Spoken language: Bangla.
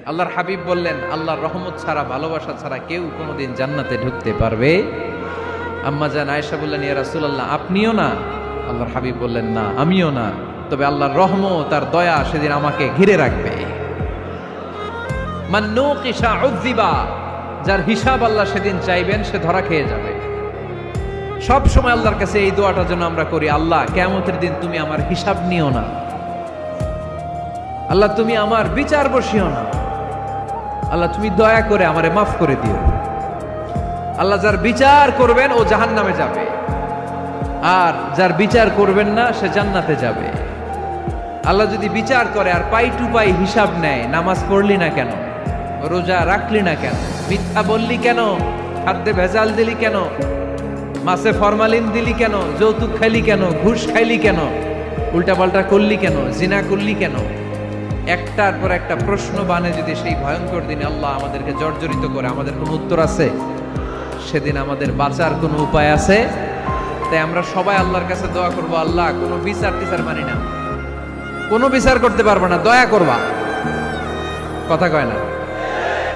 আল্লাহর হাবিব বললেন, আল্লাহর রহমত ছাড়া, ভালোবাসা ছাড়া কেউ কোনোদিন জান্নাতে ঢুকতে পারবে? আম্মা জান আয়েশা বললেন, ইয়া রাসূলুল্লাহ, আপনিও না? আল্লাহর হাবিব বললেন, না, আমিও না, তবে আল্লাহর রহমত আর দয়া সেদিন আমাকে ঘিরে রাখবে। মান নুকিশা উযিবা, যার হিসাব আল্লাহ সেদিন চাইবেন সে ধরা খেয়ে যাবে। সব সময় আল্লাহর কাছে এই দোয়াটা যেন আমরা করি, আল্লাহ কিয়ামতের দিন তুমি আমার হিসাব নিও না, আল্লাহ তুমি আমার বিচার বসিও না, আল্লাহ তুমি দয়া করে আমারে মাফ করে দিও। আল্লাহ যার বিচার করবেন ও জাহান্নামে যাবে, আর যার বিচার করবেন না সে জান্নাতে যাবে। আল্লাহ যদি বিচার করে আর পাই টু পাই হিসাব নেয়, নামাজ পড়লি না কেন, রোজা রাখলি না কেন, মিথ্যা বললি কেন, খাদ্যে ভেজাল দিলি কেন, মাছে ফরমালিন দিলি কেন, যৌতুক খাইলি কেন, ঘুষ খাইলি কেন, উল্টাপাল্টা করলি কেন, জিনা করলি কেন, একটার পর একটা প্রশ্ন বানে যদি সেই ভয়ঙ্কর দিনে আল্লাহ আমাদেরকে জর্জরিত করে, আমাদের কোনো উত্তর আছে? সেদিন আমাদের বাঁচার কোনো উপায় আছে? তাই আমরা সবাই আল্লাহর কাছে দোয়া করবো, আল্লাহ কোনো বিচার টিচার মানি না, কোনো বিচার করতে পারবো না, দয়া করবা। কথা কয় না?